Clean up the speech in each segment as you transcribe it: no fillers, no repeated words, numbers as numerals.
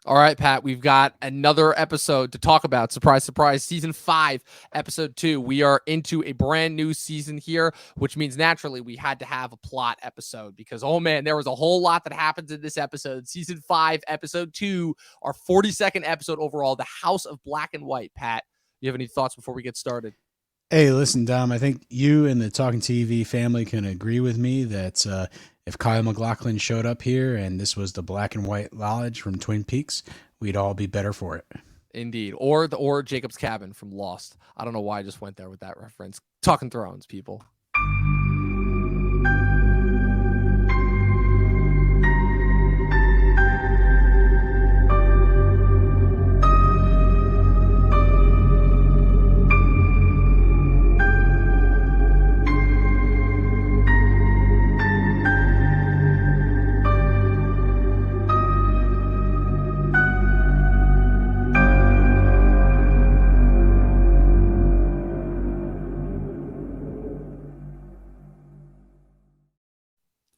All right, Pat, we've got another episode to talk about. Surprise, surprise. Season 5, episode 2. We are into a brand new season here, which means naturally we had to have a plot episode because, oh man, there was a whole lot that happens in this episode. Season 5, episode 2, our 42nd episode overall, The House of Black and White. Pat, you have any thoughts before we get started? Hey, listen, Dom, I think you and the Talking TV family can agree with me that if Kyle MacLachlan showed up here and this was the Black and White Lodge from Twin Peaks, we'd all be better for it. Indeed. Or Jacob's Cabin from Lost. I don't know why I just went there with that reference. Talkin Thrones, people.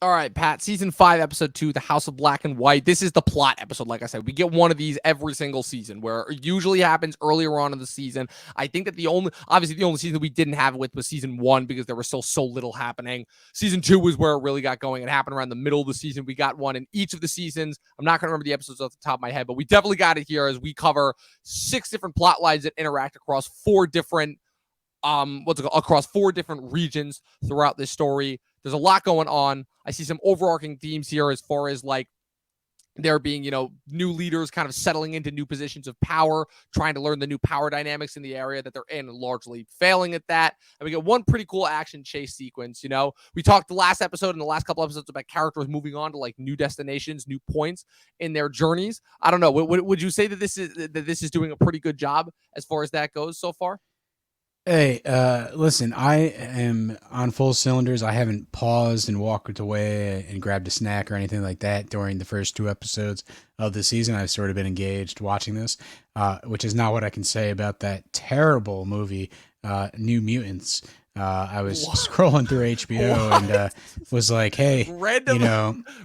All right, Pat, season 5, episode 2, The House of Black and White. This is the plot episode. Like I said, we get one of these every single season where it usually happens earlier on in the season. I think that the only season we didn't have it with was season 1 because there was still so little happening. Season 2 was where it really got going. It happened around the middle of the season. We got one in each of the seasons. I'm not going to remember the episodes off the top of my head, but we definitely got it here as we cover 6 different plot lines that interact across 4 different across 4 different regions throughout this story. There's a lot going on. I see some overarching themes here as far as like there being, new leaders kind of settling into new positions of power, trying to learn the new power dynamics in the area that they're in and largely failing at that. And we get one pretty cool action chase sequence. We talked the last episode and the last couple episodes about characters moving on to like new destinations, new points in their journeys. I don't know. Would you say that this is doing a pretty good job as far as that goes so far? Hey, listen, I am on full cylinders. I haven't paused and walked away and grabbed a snack or anything like that during the first 2 episodes of the season. I've sort of been engaged watching this, which is not what I can say about that terrible movie, New Mutants. I was scrolling through HBO and was like, hey,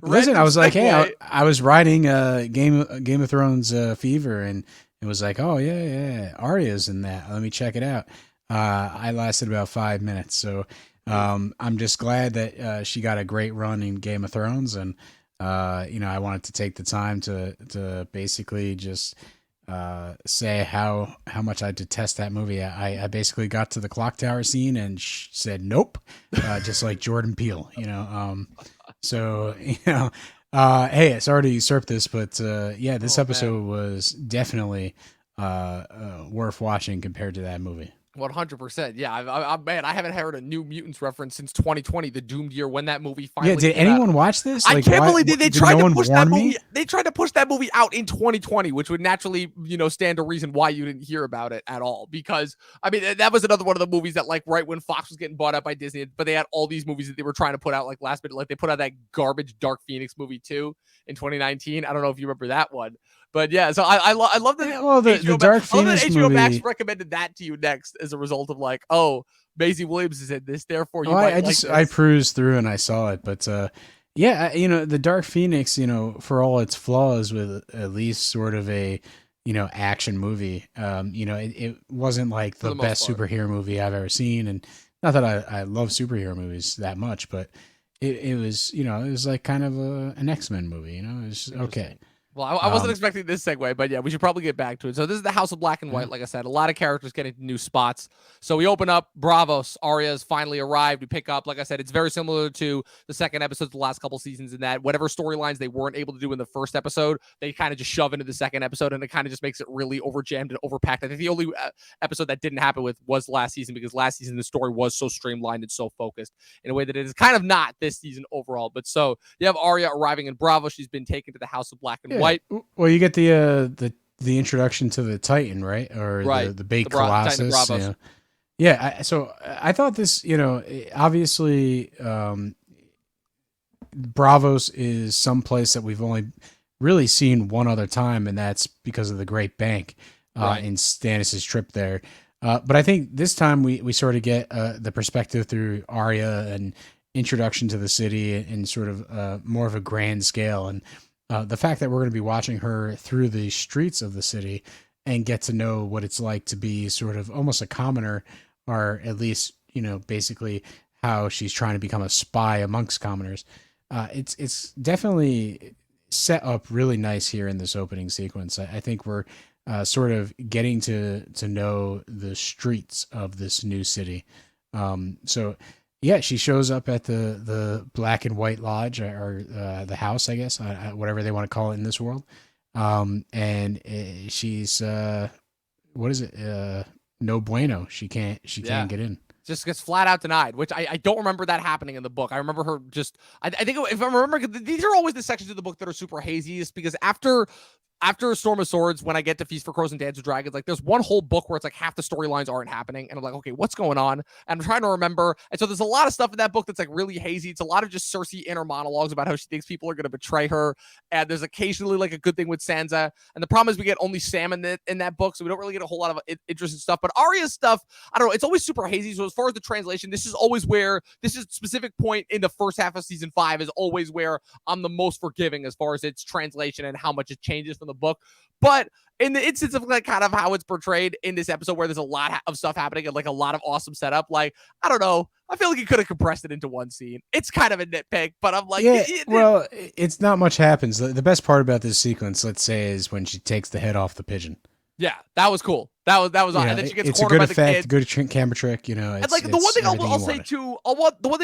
listen, I was like, hey, I was riding Game of Thrones fever and it was like, oh, yeah, Arya's in that. Let me check it out. I lasted about 5 minutes, so I'm just glad that she got a great run in Game of Thrones, and I wanted to take the time to basically just say how much I detest that movie. I basically got to the clock tower scene and said nope, just like Jordan Peele, So hey, sorry to usurp this, but this episode was definitely worth watching compared to that movie. 100%. Yeah, I haven't heard a New Mutants reference since 2020, the doomed year when that movie finally. Yeah, did anyone watch this? I can't believe they tried to push that movie. They tried to push that movie out in 2020, which would naturally, stand to reason why you didn't hear about it at all. Because that was another one of the movies that, like, right when Fox was getting bought up by Disney, but they had all these movies that they were trying to put out like last minute. Like they put out that garbage Dark Phoenix movie too in 2019. I don't know if you remember that one. But yeah, so I love that. Well, the Dark Phoenix HBO movie. Max recommended that to you next as a result of like, oh, Maisie Williams is in this, therefore you might like this. I perused through and I saw it, but the Dark Phoenix, for all its flaws, with at least sort of a action movie, it wasn't like the best superhero movie I've ever seen, and not that I love superhero movies that much, but it was it was like kind of an X-Men movie, it was okay. Well, I wasn't expecting this segue, but yeah, we should probably get back to it. So this is the House of Black and White. Like I said, a lot of characters getting new spots. So we open up. Braavos, Arya has finally arrived. We pick up. Like I said, it's very similar to the second episode of the last couple seasons in that whatever storylines they weren't able to do in the first episode, they kind of just shove into the second episode, and it kind of just makes it really overjammed and overpacked. I think the only episode that didn't happen with was last season, because last season the story was so streamlined and so focused in a way that it is kind of not this season overall. But so you have Arya arriving in Braavos. She's been taken to the House of Black and White. Well, you get the introduction to the Titan, right? Or right. the big Colossus. So I thought this, obviously, Braavos is someplace that we've only really seen one other time, and that's because of the Great Bank in Stannis' trip there. But I think this time we sort of get the perspective through Arya and introduction to the city and sort of more of a grand scale. And the fact that we're going to be watching her through the streets of the city and get to know what it's like to be sort of almost a commoner, or at least, basically how she's trying to become a spy amongst commoners. It's definitely set up really nice here in this opening sequence. I think we're sort of getting to know the streets of this new city. So yeah, she shows up at the Black and White Lodge, or the house, I guess, whatever they want to call it in this world. And she's what is it? No bueno. She can't get in. Just gets flat out denied, which I don't remember that happening in the book. I remember her just, I think if I remember, these are always the sections of the book that are super hazy, just because after Storm of Swords, when I get to Feast for Crows and Dance with Dragons, like there's one whole book where it's like half the storylines aren't happening. And I'm like, okay, what's going on? And I'm trying to remember. And so there's a lot of stuff in that book that's like really hazy. It's a lot of just Cersei inner monologues about how she thinks people are going to betray her. And there's occasionally like a good thing with Sansa. And the problem is we get only Sam in that book. So we don't really get a whole lot of interesting stuff. But Arya's stuff, I don't know, it's always super hazy. So as far as the translation, this is specific point in the first half of season 5 is always where I'm the most forgiving as far as its translation and how much it changes from the book. But in the instance of like kind of how it's portrayed in this episode, where there's a lot of stuff happening and like a lot of awesome setup, like, I don't know, I feel like you could have compressed it into one scene. It's kind of a nitpick, but I'm like, yeah, well, it's not much happens. The best part about this sequence, let's say, is when she takes the head off the pigeon. Yeah, that was cool. That was awesome. And then she gets it's a cornered good by effect, the kid. good camera trick. And like the one thing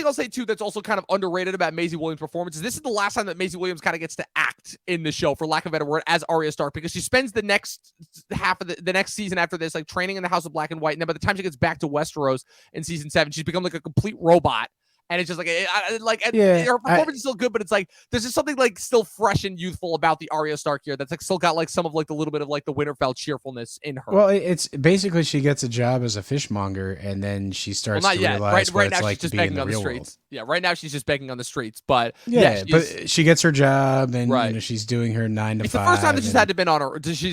I'll say too that's also kind of underrated about Maisie Williams' performance is this is the last time that Maisie Williams kind of gets to act in the show, for lack of a better word, as Arya Stark, because she spends the next half of the next season after this like training in the House of Black and White, and then by the time she gets back to Westeros in season 7, she's become like a complete robot. And it's just like, her performance is still good, but it's like there's just something like still fresh and youthful about the Arya Stark here that's like still got like some of like the little bit of like the Winterfell cheerfulness in her. Well, it's basically she gets a job as a fishmonger, and then she starts to realize what it's like to be in the real world. Yeah, right now she's just begging on the streets, but but she gets her job, and she's doing her 9 to 5. It's the first time that she's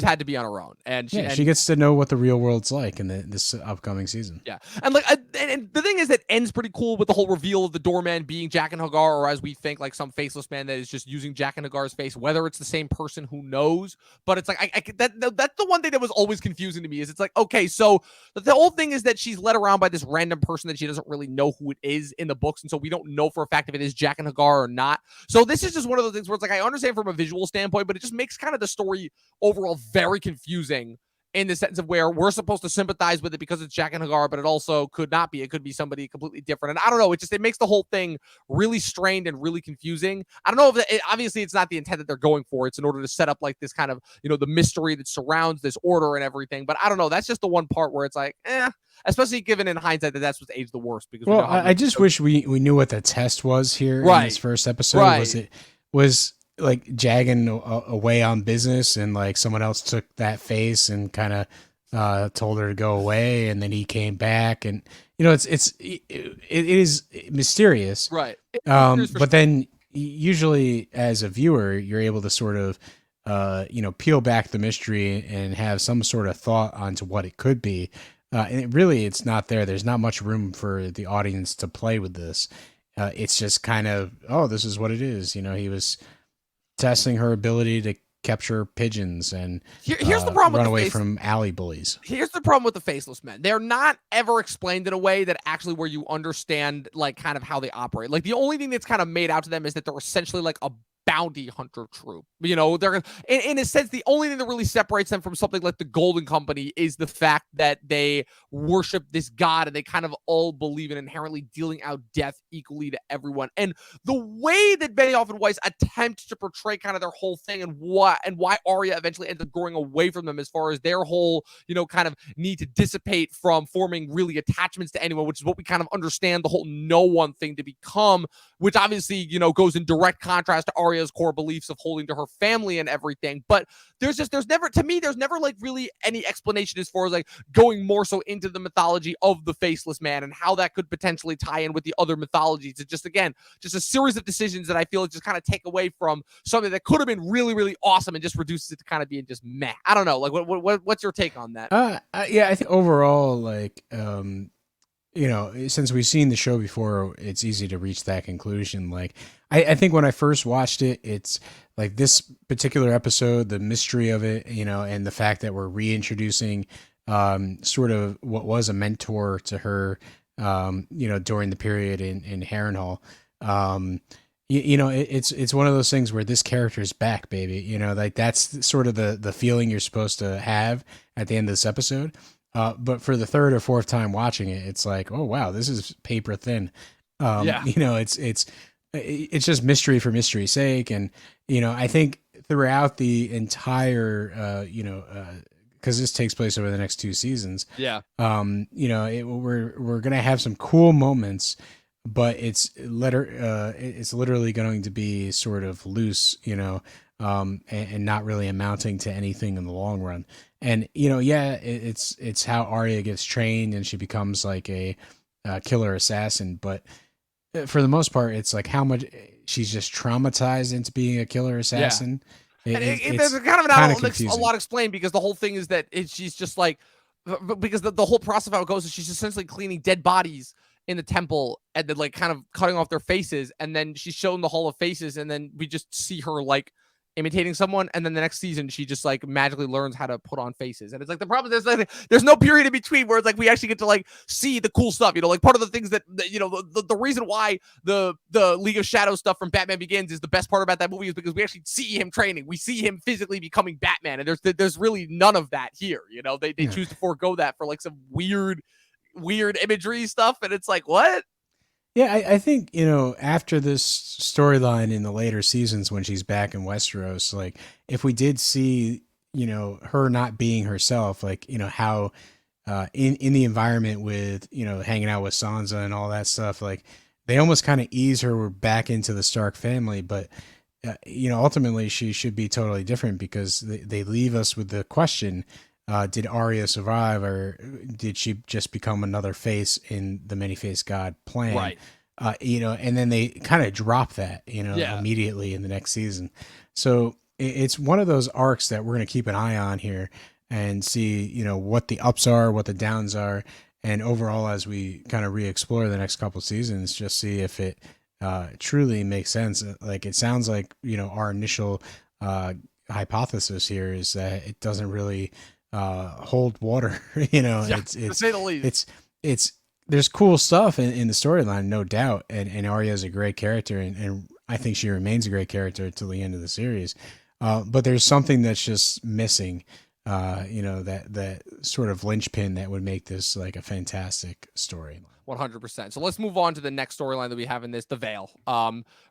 had to be on her own, and she gets to know what the real world's like in this upcoming season. Yeah, and like and the thing is that ends pretty cool with the whole reveal of the doorman being Jaqen H'ghar, or as we think, like some faceless man that is just using Jaqen H'ghar's face. Whether it's the same person, who knows? But it's like that's the one thing that was always confusing to me. Is it's like, okay, so the whole thing is that she's led around by this random person that she doesn't really know who it is in the books, and so we don't know for a fact if it is Jaqen H'ghar or not. So this is just one of those things where it's like I understand from a visual standpoint, but it just makes kind of the story overall very confusing, in the sense of where we're supposed to sympathize with it because it's Jaqen H'ghar, but it also could not be. It could be somebody completely different. And I don't know. It makes the whole thing really strained and really confusing. I don't know if obviously it's not the intent that they're going for. It's in order to set up like this kind of, the mystery that surrounds this order and everything. But I don't know. That's just the one part where it's like, especially given in hindsight that that's what's aged the worst. Because I just wish we knew what the test was here in this first episode. Right. Was like Jagan away on business, and like someone else took that face and kind of told her to go away, and then he came back, and it is mysterious, right? But then usually as a viewer, you're able to sort of peel back the mystery and have some sort of thought onto what it could be. And it's not there. There's not much room for the audience to play with this. It's just kind of, this is what it is. He was testing her ability to capture pigeons and here's the problem, run away from alley bullies. Here's the problem with the faceless men. They're not ever explained in a way that actually where you understand like kind of how they operate. Like the only thing that's kind of made out to them is that they're essentially like a bounty hunter troop. They're in a sense, the only thing that really separates them from something like the Golden Company is the fact that they worship this god and they kind of all believe in inherently dealing out death equally to everyone. And the way that Benioff and Weiss attempt to portray kind of their whole thing and why Arya eventually ends up going away from them as far as their whole, kind of need to dissipate from forming really attachments to anyone, which is what we kind of understand the whole no one thing to become, which obviously, goes in direct contrast to Arya's core beliefs of holding to her family and everything. But there's never like really any explanation as far as like going more so into the mythology of the faceless man and how that could potentially tie in with the other mythologies. It's just a series of decisions that I feel just kind of take away from something that could have been really, really awesome and just reduces it to kind of being just meh. I don't know. Like what's your take on that? Yeah, I think overall, like, since we've seen the show before, it's easy to reach that conclusion. Like, I think when I first watched it, it's like this particular episode, the mystery of it, and the fact that we're reintroducing sort of what was a mentor to her, during the period in Harrenhal. It's one of those things where this character is back, baby. Like that's sort of the feeling you're supposed to have at the end of this episode. But for the third or fourth time watching it, it's like, oh wow, this is paper thin. Yeah. It's just mystery for mystery's sake, and I think throughout the entire, because this takes place over the next 2 seasons. Yeah. We're gonna have some cool moments, but it's literally going to be sort of loose, and not really amounting to anything in the long run. And it's how Arya gets trained and she becomes like a killer assassin, but for the most part, it's like how much she's just traumatized into being a killer assassin. Yeah. It's there's kind of a lot explained, because the whole thing is that she's just like, because the whole process of how it goes is she's essentially cleaning dead bodies in the temple and then like kind of cutting off their faces, and then she's shown the Hall of Faces, and then we just see her like imitating someone, and then the next season she just like magically learns how to put on faces. And it's like the problem is there's no period in between where it's like we actually get to like see the cool stuff, like part of the things that the reason why the League of Shadows stuff from Batman Begins is the best part about that movie is because we actually see him training, we see him physically becoming Batman, and there's really none of that here. They choose to forego that for like some weird imagery stuff, and it's like, what? Yeah, I think, after this storyline in the later seasons when she's back in Westeros, like if we did see, her not being herself, like, how in the environment with, hanging out with Sansa and all that stuff, like they almost kind of ease her back into the Stark family. But, ultimately she should be totally different, because they leave us with the question, did Arya survive, or did she just become another face in the many-faced god plan? Right. And then they kind of drop that, immediately in the next season. So it's one of those arcs that we're going to keep an eye on here and see, what the ups are, what the downs are. And overall, as we kind of re-explore the next couple seasons, just see if it truly makes sense. Like it sounds like, our initial hypothesis here is that it doesn't really hold water. It's to say the least. It's there's cool stuff in the storyline, no doubt, and Arya is a great character, and I think she remains a great character until the end of the series. But there's something that's just missing, that sort of linchpin that would make this like a fantastic story. 100%. So let's move on to the next storyline that we have in this, the Veil.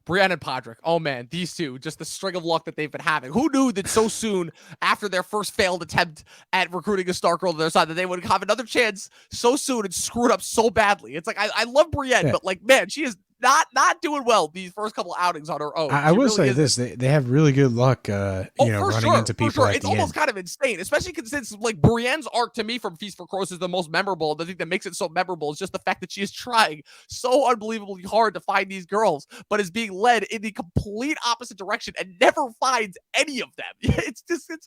Brienne and Podrick. Oh man, these two, just the string of luck that they've been having. Who knew that so soon after their first failed attempt at recruiting a Stark girl to their side that they would have another chance so soon and screw it up so badly? It's like, I love Brienne, but like, man, she is not doing well these first couple outings on her own. I will say this: they have really good luck, running into people. It's almost kind of insane, especially since like Brienne's arc to me from Feast for Crows is the most memorable. The thing that makes it so memorable is just the fact that she is trying so unbelievably hard to find these girls, but is being led in the complete opposite direction and never finds any of them. It's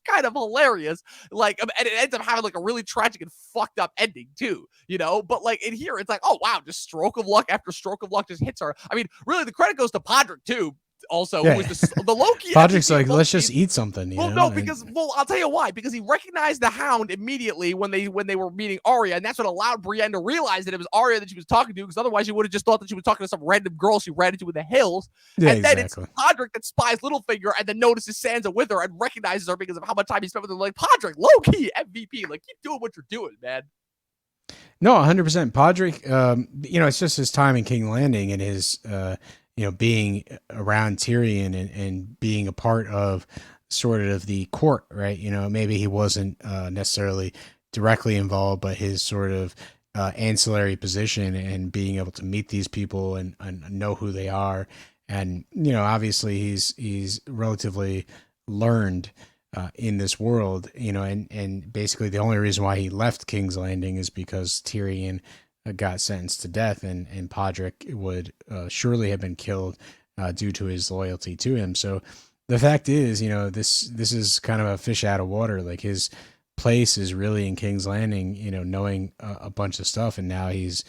kind of hilarious. Like, and it ends up having like a really tragic and fucked up ending too, But like in here, it's like, oh wow, just stroke of luck after stroke of luck just hits her. I mean, really, the credit goes to Podrick too. Also, who was the Loki. Podrick's like, let's just eat something. No, because I'll tell you why. Because he recognized the Hound immediately when they were meeting Arya, and that's what allowed Brienne to realize that it was Arya that she was talking to. Because otherwise, she would have just thought that she was talking to some random girl she ran into in the hills. Yeah, and then it's Podrick that spies Littlefinger and then notices Sansa with her and recognizes her because of how much time he spent with her. Like, Podrick, low key MVP. Like, keep doing what you're doing, man. No, 100%. Podrick, it's just his time in King Landing and his, being around Tyrion and being a part of sort of the court, right? Maybe he wasn't necessarily directly involved, but his sort of ancillary position and being able to meet these people and know who they are. And, obviously he's relatively learned in this world, and basically the only reason why he left King's Landing is because Tyrion got sentenced to death, and Podrick would surely have been killed due to his loyalty to him. So the fact is, this is kind of a fish out of water. Like his place is really in King's Landing, knowing a bunch of stuff, and now he's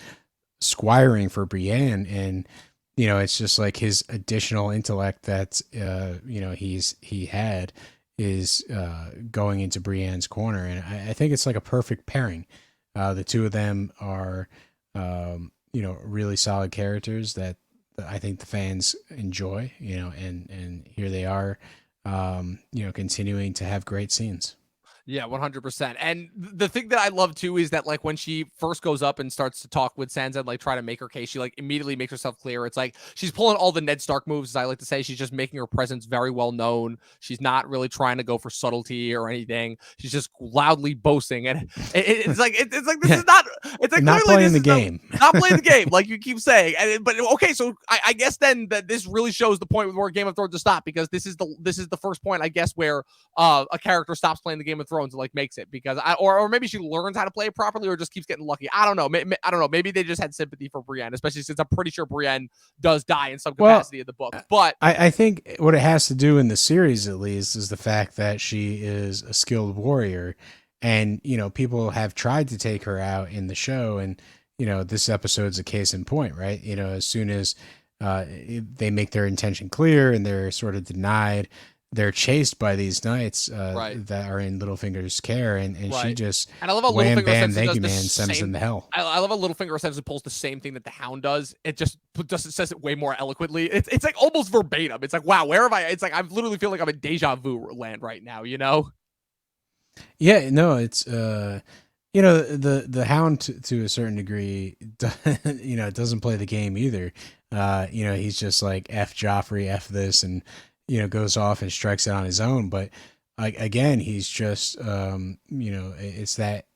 squiring for Brienne, and it's just like his additional intellect that he had is going into Brienne's corner, and I think it's like a perfect pairing. The two of them are really solid characters that I think the fans enjoy, and here they are, continuing to have great scenes. Yeah, 100%. And the thing that I love too is that like when she first goes up and starts to talk with Sansa and like try to make her case, she like immediately makes herself clear. It's like she's pulling all the Ned Stark moves, as I like to say. She's just making her presence very well known. She's not really trying to go for subtlety or anything. She's just loudly boasting, and it's like it's like this Yeah. is not. It's like Not clearly playing this the is game. not playing the game, like you keep saying. But okay, so I guess then that this really shows the point where Game of Thrones to stop, because this is the first point, I guess, where a character stops playing the Game of Thrones and like makes it, because or maybe she learns how to play it properly or just keeps getting lucky. I don't know. I don't know. Maybe they just had sympathy for Brienne, especially since I'm pretty sure Brienne does die in some Well, capacity in the book. But I think what it has to do in the series, at least, is the fact that she is a skilled warrior, and people have tried to take her out in the show, and this episode's a case in point, right? As soon as they make their intention clear and they're sort of denied, they're chased by these knights right. that are in Littlefinger's care, and she Right. just And I love how wham Littlefinger bam essentially thank does you the man sends them same. to hell. I love how Littlefinger essentially pulls the same thing that the Hound does. It just says it way more eloquently. It's like almost verbatim. It's like, wow, where have I? It's like I literally feel like I'm in deja vu land right now. You know? Yeah, no, it's the Hound to a certain degree, doesn't play the game either. He's just like F Joffrey, F this, and goes off and strikes it on his own. But again, he's just it's that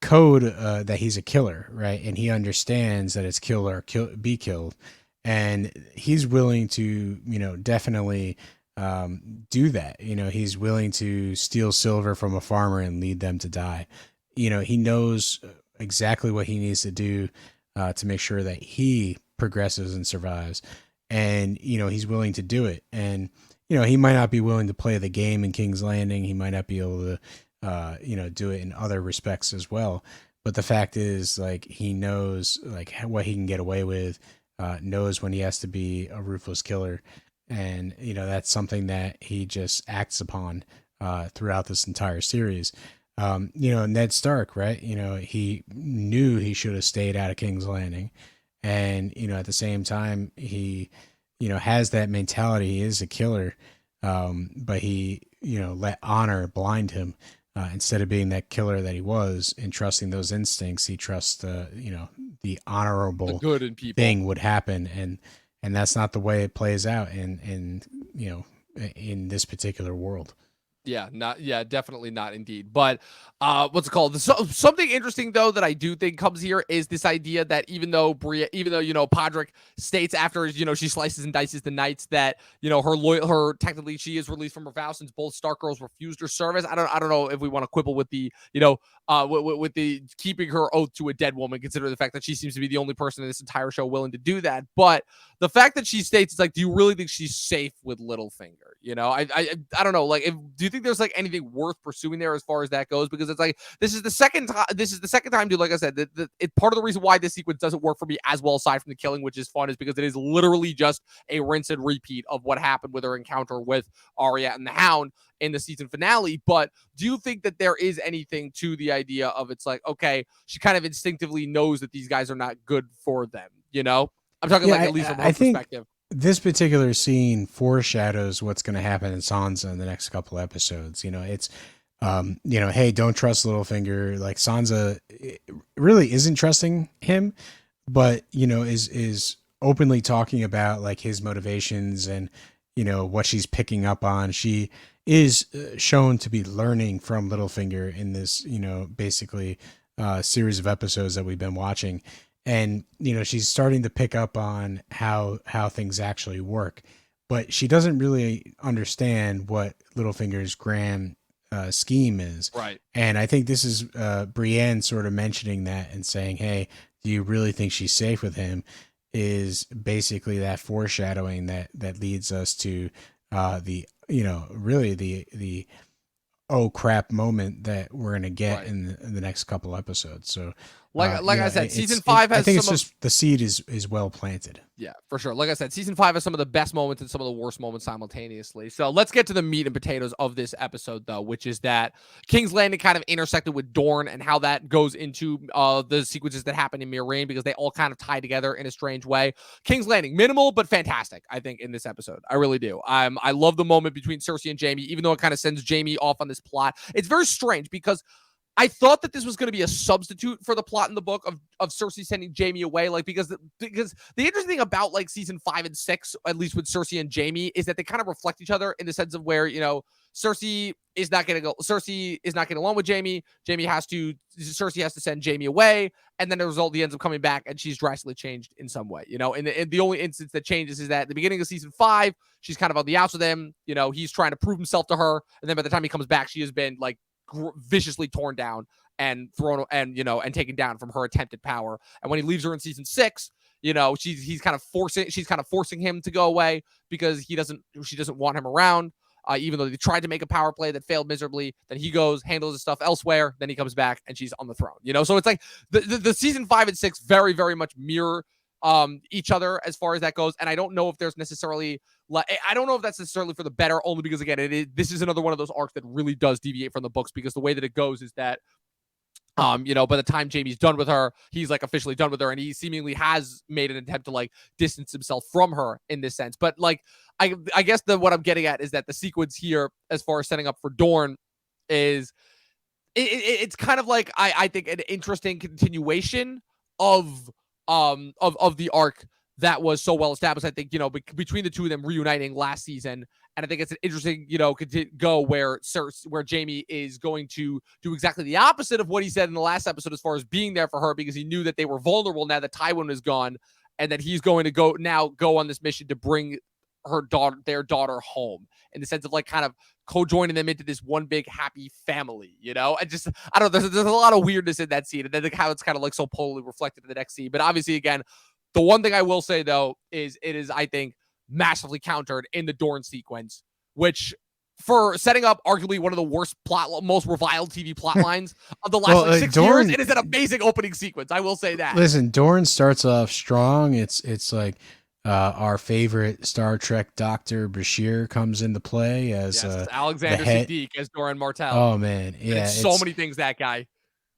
code that he's a killer, right? And he understands that it's kill or be killed, and he's willing to definitely do that. He's willing to steal silver from a farmer and lead them to die. He knows exactly what he needs to do to make sure that he progresses and survives, and he's willing to do it. And he might not be willing to play the game in King's Landing. He might not be able to do it in other respects as well. But the fact is, like, he knows like what he can get away with, knows when he has to be a ruthless killer, and that's something that he just acts upon throughout this entire series. Ned Stark, right? He knew he should have stayed out of King's Landing, and at the same time, he has that mentality. He is a killer, but he let honor blind him. Instead of being that killer that he was and trusting those instincts, he trusts the The honorable good in people. thing would happen, and that's not the way it plays out in this particular world. Yeah, not yeah, definitely not indeed. But what's it called? Something interesting though that I do think comes here is this idea that even though Podrick states after she slices and dices the knights that her technically she is released from her vow since both Stark girls refused her service. I don't know if we want to quibble with the with the keeping her oath to a dead woman, considering the fact that she seems to be the only person in this entire show willing to do that. But the fact that she states, it's like, do you really think she's safe with Littlefinger? I don't know. Like, do you think there's like anything worth pursuing there as far as that goes? Because it's like this is the second time, dude. Like I said, part of the reason why this sequence doesn't work for me as well, aside from the killing, which is fun, is because it is literally just a rinse and repeat of what happened with her encounter with Arya and the Hound in the season finale. But do you think that there is anything to the idea of, it's like, okay, she kind of instinctively knows that these guys are not good for them? I'm talking Yeah, like at least from her I think perspective. this particular scene foreshadows what's going to happen in Sansa in the next couple episodes. It's hey, don't trust Littlefinger. Like, Sansa really isn't trusting him, but is openly talking about like his motivations and what she's picking up on. She is shown to be learning from Littlefinger in this basically series of episodes that we've been watching, and she's starting to pick up on how things actually work, but she doesn't really understand what Littlefinger's grand scheme is. Right. And I think this is Brienne sort of mentioning that and saying, hey, do you really think she's safe with him, is basically that foreshadowing that leads us to the really the oh crap moment that we're gonna get Right. in the next couple episodes. So Like I said, season it's 5 I has think it's some just the seed is well planted. Yeah, for sure. Like I said, season 5 has some of the best moments and some of the worst moments simultaneously. So let's get to the meat and potatoes of this episode, though, which is that King's Landing kind of intersected with Dorne and how that goes into the sequences that happen in Meereen, because they all kind of tie together in a strange way. King's Landing, minimal but fantastic, I think, in this episode. I really do. I love the moment between Cersei and Jaime, even though it kind of sends Jaime off on this plot. It's very strange because I thought that this was going to be a substitute for the plot in the book of Cersei sending Jaime away, like because the interesting thing about like season 5 and 6, at least with Cersei and Jaime, is that they kind of reflect each other in the sense of where, you know, Cersei is not getting along with Jaime. Cersei has to send Jaime away, and then the result, he ends up coming back, and she's drastically changed in some way, you know. And the only instance that changes is that at the beginning of season 5, she's kind of on the outs with him, you know, he's trying to prove himself to her, and then by the time he comes back, she has been like viciously torn down and thrown and taken down from her attempted power. And when he leaves her in season 6, you know, she's kind of forcing him to go away because she doesn't want him around. Even though they tried to make a power play that failed miserably, then he goes, handles his stuff elsewhere, then he comes back and she's on the throne, you know? So it's like the season 5 and 6 very, very much mirror each other as far as that goes. And I don't know if there's necessarily, I don't know if that's necessarily for the better, only because, again, this is another one of those arcs that really does deviate from the books, because the way that it goes is that, you know, by the time Jaime's done with her, he's like officially done with her, and he seemingly has made an attempt to like distance himself from her in this sense. But like, I guess what I'm getting at is that the sequence here, as far as setting up for Dorne, is it's kind of like I think an interesting continuation of the arc that was so well established. I think, you know, between the two of them reuniting last season, and I think it's an interesting, you know, go where Jaime is going to do exactly the opposite of what he said in the last episode, as far as being there for her, because he knew that they were vulnerable now that Tywin is gone, and that he's going to go on this mission to bring their daughter home, in the sense of like kind of co-joining them into this one big happy family, you know. I don't know, there's a lot of weirdness in that scene, and then how it's kind of like so polarly reflected in the next scene. But obviously, again, the one thing I will say, though, is it is, I think, massively countered in the Dorne sequence, which, for setting up arguably one of the worst most reviled TV plot lines of the last 6 years, it is an amazing opening sequence. I will say that. Listen, Dorne starts off strong. It's like our favorite Star Trek Dr. Bashir comes into play as Alexander Siddiq as Doran Martell. Oh man, yeah, it's so many things, that guy.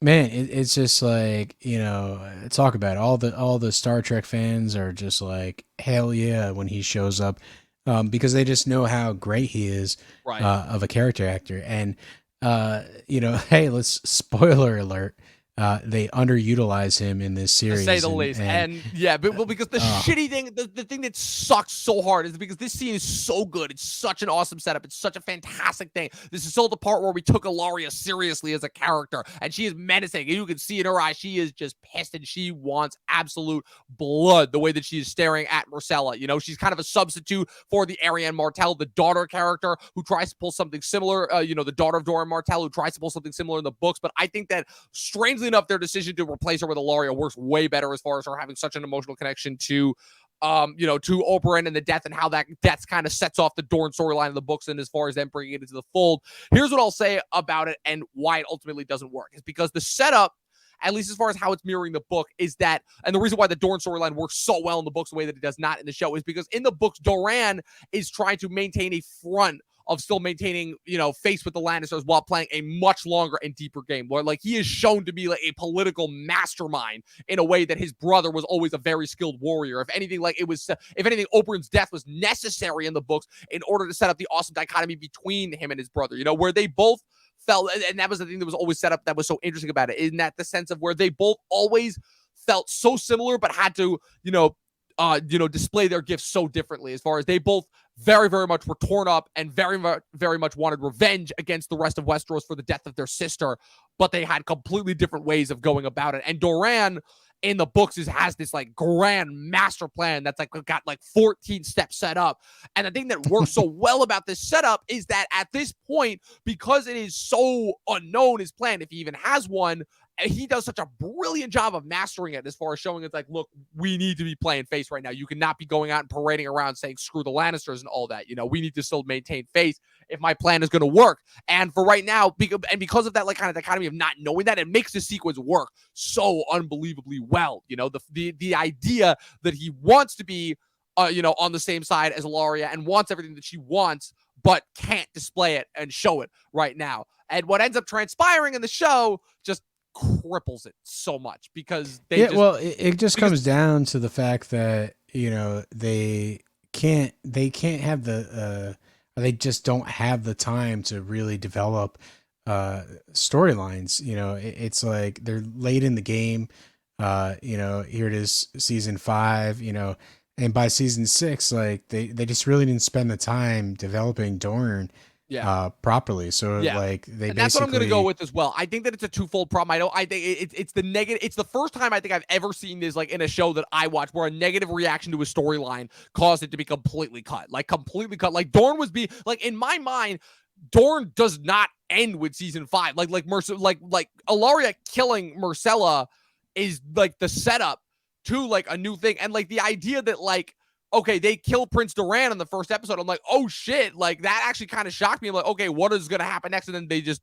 Man, it's just like, you know, talk about it. All the Star Trek fans are just like, hell yeah, when he shows up, because they just know how great he is, right, of a character actor. And you know, hey, spoiler alert. They underutilize him in this series, to say the least. And yeah, but because the shitty thing, the thing that sucks so hard is because this scene is so good. It's such an awesome setup. It's such a fantastic thing. This is still the part where we took Ilaria seriously as a character, and she is menacing. You can see in her eyes, she is just pissed, and she wants absolute blood. The way that she is staring at Myrcella, you know, she's kind of a substitute for the Arya Martell, the daughter character, who tries to pull something similar. You know, the daughter of Doran Martell, who tries to pull something similar in the books. But I think that, strangely enough, their decision to replace her with Ilaria works way better, as far as her having such an emotional connection to you know, to Oberyn and the death, and how that death kind of sets off the Dorne storyline in the books, and as far as them bringing it into the fold. Here's what I'll say about it and why it ultimately doesn't work, is because the setup, at least as far as how it's mirroring the book, is that, and the reason why the Dorne storyline works so well in the books the way that it does not in the show, is because in the books, Doran is trying to maintain a front of still maintaining, you know, face with the Lannisters while playing a much longer and deeper game, where like he is shown to be like a political mastermind in a way that his brother was always a very skilled warrior. If anything, Oberyn's death was necessary in the books in order to set up the awesome dichotomy between him and his brother, you know, where they both felt, and that was the thing that was always set up that was so interesting about it, in that the sense of where they both always felt so similar, but had to, display their gifts so differently, as far as they both very, very much were torn up and very, very much wanted revenge against the rest of Westeros for the death of their sister, but they had completely different ways of going about it. And Doran in the books has this like grand master plan that's like got like 14 steps set up. And the thing that works so well about this setup is that at this point, because it is so unknown his plan, if he even has one, he does such a brilliant job of mastering it as far as showing it's like, look, we need to be playing face right now. You cannot be going out and parading around saying screw the Lannisters and all that. We need to still maintain face if my plan is going to work. And for right now, because of that, like kind of dichotomy of not knowing that, it makes the sequence work so unbelievably well. The idea that he wants to be, on the same side as Arya and wants everything that she wants, but can't display it and show it right now. And what ends up transpiring in the show just cripples it so much because it just comes down to the fact that they can't have they just don't have the time to really develop storylines. It's like they're late in the game. Here it is, season 5, and by season 6, like they just really didn't spend the time developing Dorne properly. So like that's what I'm going to go with as well. I think that it's a twofold problem. I think it's the negative. It's the first time I think I've ever seen this like in a show that I watch where a negative reaction to a storyline caused it to be completely cut. Like Dorne was in my mind, Dorne does not end with season 5. Like Ilaria killing Myrcella is like the setup to like a new thing. And like the idea that like, okay, they kill Prince Doran in the first episode. I'm like, oh shit, like that actually kind of shocked me. I'm like, okay, what is going to happen next? And then they just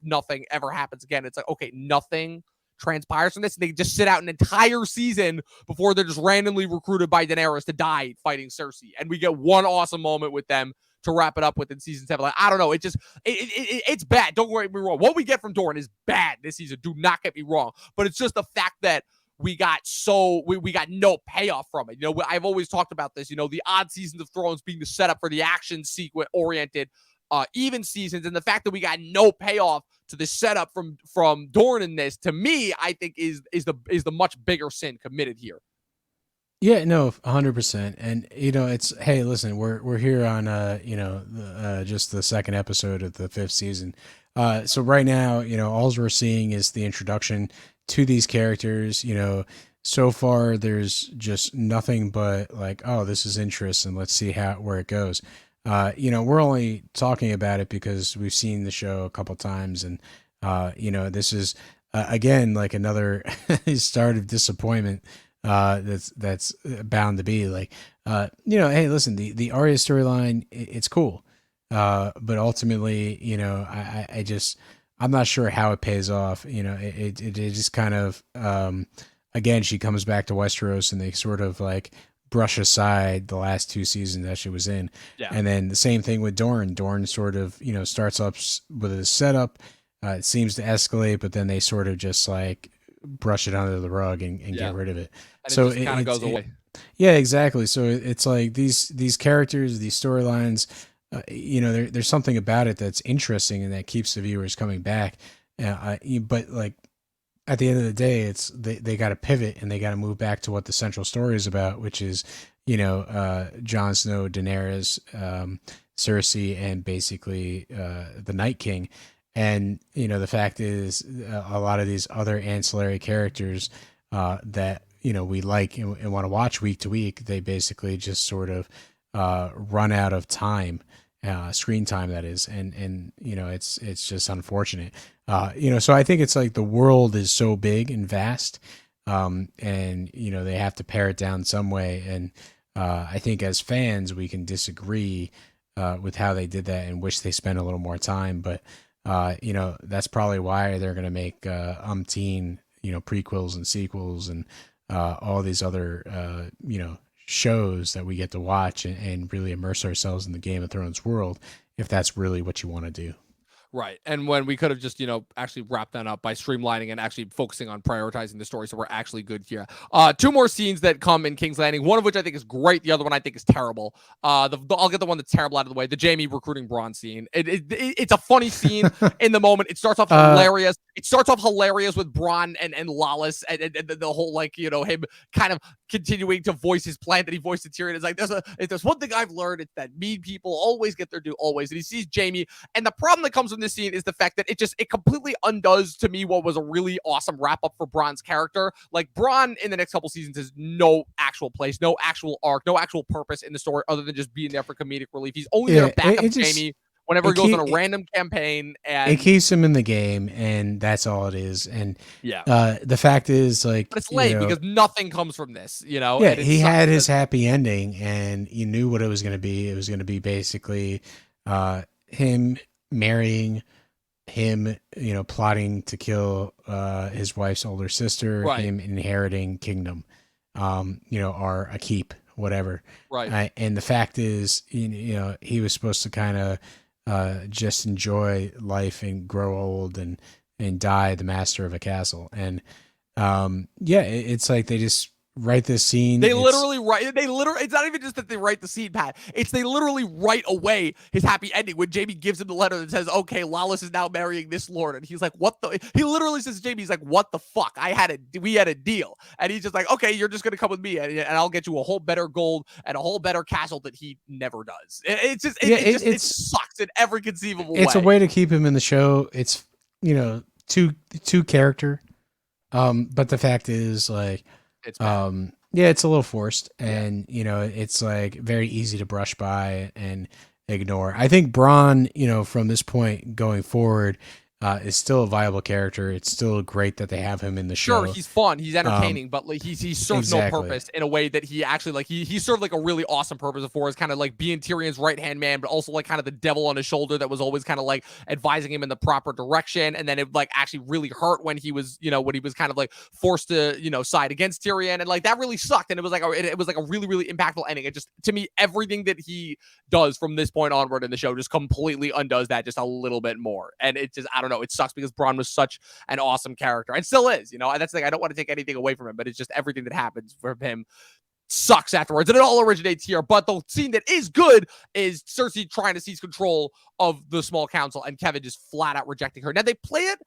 nothing ever happens again. It's like, okay, nothing transpires from this. And they just sit out an entire season before they're just randomly recruited by Daenerys to die fighting Cersei. And we get one awesome moment with them to wrap it up with in season 7. Like, I don't know. It's bad. Don't get me wrong. What we get from Dorne is bad this season. Do not get me wrong. But it's just the fact that we got no payoff from it. I've always talked about this, the odd seasons of Thrones being the setup for the action sequence oriented even seasons, and the fact that we got no payoff to the setup from Dorne in this, to me, I think is the much bigger sin committed here. Yeah, no, 100%. And it's, hey, listen, we're here on just the second episode of the 5th season. So right now, all we're seeing is the introduction to these characters. So far there's just nothing but like, oh, this is interesting, let's see where it goes. We're only talking about it because we've seen the show a couple times, and this is again like another start of disappointment that's bound to be like, hey, listen, the Arya storyline, it's cool, but ultimately, I'm not sure how it pays off. It just kind of, again, she comes back to Westeros and they sort of like brush aside the last 2 seasons that she was in. Yeah. And then the same thing with Dorne. Dorne sort of, starts up with a setup. It seems to escalate, but then they sort of just like brush it under the rug and get rid of it. And so it kind of goes away. Yeah, exactly. So it's like these characters, these storylines, there's something about it that's interesting and that keeps the viewers coming back. But like at the end of the day, it's they got to pivot and they got to move back to what the central story is about, which is Jon Snow, Daenerys, Cersei, and basically the Night King. And the fact is, a lot of these other ancillary characters that we like and want to watch week to week, they basically just sort of run out of time. Screen time, that is, and it's just unfortunate. So I think it's like the world is so big and vast, and they have to pare it down some way. And I think as fans we can disagree with how they did that and wish they spent a little more time. But that's probably why they're going to make umpteen prequels and sequels and all these other shows that we get to watch and really immerse ourselves in the Game of Thrones world, if that's really what you want to do. Right. And when we could have just, actually wrapped that up by streamlining and actually focusing on prioritizing the story. So we're actually good here. 2 more scenes that come in King's Landing, one of which I think is great. The other one I think is terrible. I'll get the one that's terrible out of the way. The Jaime recruiting Bronn scene. It's a funny scene in the moment. It starts off hilarious. It starts off hilarious with Bronn and Lollys and the whole, like, him kind of continuing to voice his plan that he voiced to Tyrion. It's like, there's one thing I've learned. It's that mean people always get their due, always. And he sees Jaime. And the problem that comes from this scene is the fact that it completely undoes to me what was a really awesome wrap up for Bronn's character. Like, Bronn in the next couple seasons has no actual place, no actual arc, no actual purpose in the story other than just being there for comedic relief. He's only there to back up Jaime whenever he it goes on keep, a random campaign. it And keeps him in the game, and that's all it is. And yeah, the fact is, but like, it's lame because nothing comes from this, yeah, and it he sucks had his because happy ending, and you knew what it was going to be. It was going to be basically him marrying, him, plotting to kill his wife's older sister, right, him inheriting kingdom, or a keep, whatever. right. And the fact is, he was supposed to kind of just enjoy life and grow old and die the master of a castle. And yeah, it's like they just write this scene. They literally write. They literally. It's not even just that they write the scene, Pat. It's they literally write away his happy ending when Jaime gives him the letter that says, "Okay, Lawless is now marrying this lord," and he's like, "What the?" He literally says to Jaime, "He's like, what the fuck? We had a deal," and he's just like, "Okay, you're just gonna come with me, and I'll get you a whole better gold and a whole better castle that he never does." It's just, Yeah, it sucks in every conceivable it's a way. way to keep him in the show. It's two character. But the fact is, like, It's bad. yeah, it's a little forced, Yeah. and it's like very easy to brush by and ignore. I think Braun, from this point going forward, is still a viable character. It's still great that they have him in the Sure, show. he's fun, he's entertaining, but like he serves no Exactly. purpose in a way that he actually like he served like a really awesome purpose before, as kind of like being Tyrion's right hand man, but also like kind of the devil on his shoulder that was always kind of like advising him in the proper direction. And then it like actually really hurt when he was kind of like forced to side against Tyrion, and like that really sucked. And it was like it was like a really really impactful ending. It just, to me, everything that he does from this point onward in the show just completely undoes that just a little bit more. And it just, I don't know, it sucks because Braun was such an awesome character and still is. That's the thing. I don't want to take anything away from him, but it's just everything that happens from him sucks afterwards, and it all originates here. But the scene that is good is Cersei trying to seize control of the small council and Kevin just flat out rejecting her. Now they play it.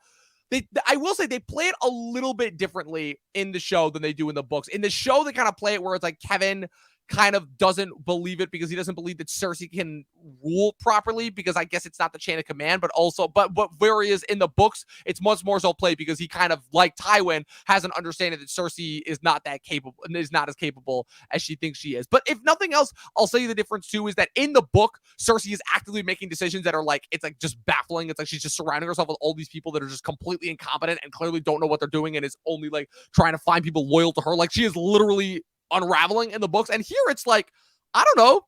I will say they play it a little bit differently in the show than they do in the books. In the show, they kind of play it where it's like Kevin kind of doesn't believe it because he doesn't believe that Cersei can rule properly, because I guess it's not the chain of command, but also, but Varys in the books, it's much more so played because he kind of, like Tywin, has an understanding that Cersei is not that capable and is not as capable as she thinks she is. But if nothing else, I'll say the difference too is that in the book, Cersei is actively making decisions that are like, it's like just baffling. It's like she's just surrounding herself with all these people that are just completely incompetent and clearly don't know what they're doing, and is only like trying to find people loyal to her. Like she is literally unraveling in the books. And here it's like, I don't know,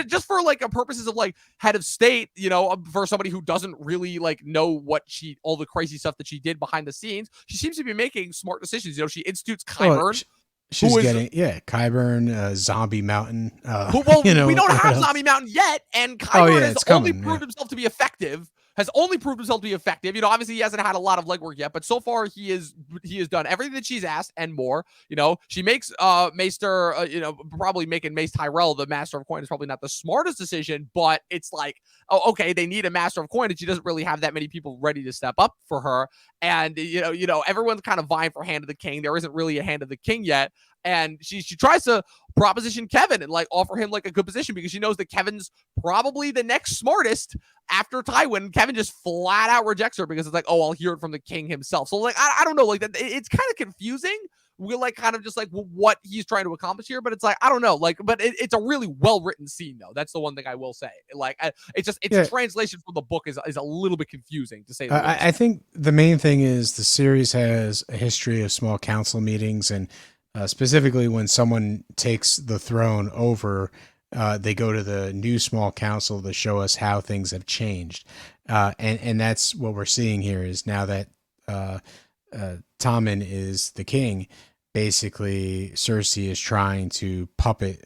just for like a purposes of like head of state, for somebody who doesn't really like know all the crazy stuff that she did behind the scenes, she seems to be making smart decisions. She institutes Qyburn. She's getting Qyburn, Zombie Mountain. We don't have Zombie Mountain yet, and Qyburn has only proved himself to be effective. Obviously he hasn't had a lot of legwork yet, but so far he has done everything that she's asked and more. She makes Maester, probably making Mace Tyrell the Master of Coin is probably not the smartest decision, but it's like, oh, okay, they need a Master of Coin, and she doesn't really have that many people ready to step up for her. And everyone's kind of vying for Hand of the King. There isn't really a Hand of the King yet. And she tries to proposition Kevin and like offer him like a good position, because she knows that Kevin's probably the next smartest after Tywin. Kevin just flat out rejects her because it's like, oh, I'll hear it from the king himself. So like, I don't know, like that. It's kind of confusing. We're like kind of just like what he's trying to accomplish here, but it's like, I don't know, like, but it's a really well written scene though. That's the one thing I will say. Like, it's a translation from the book is a little bit confusing to say the least. I think the main thing is the series has a history of small council meetings, and specifically when someone takes the throne over, they go to the new small council to show us how things have changed. And that's what we're seeing here is now that Tommen is the king, basically Cersei is trying to puppet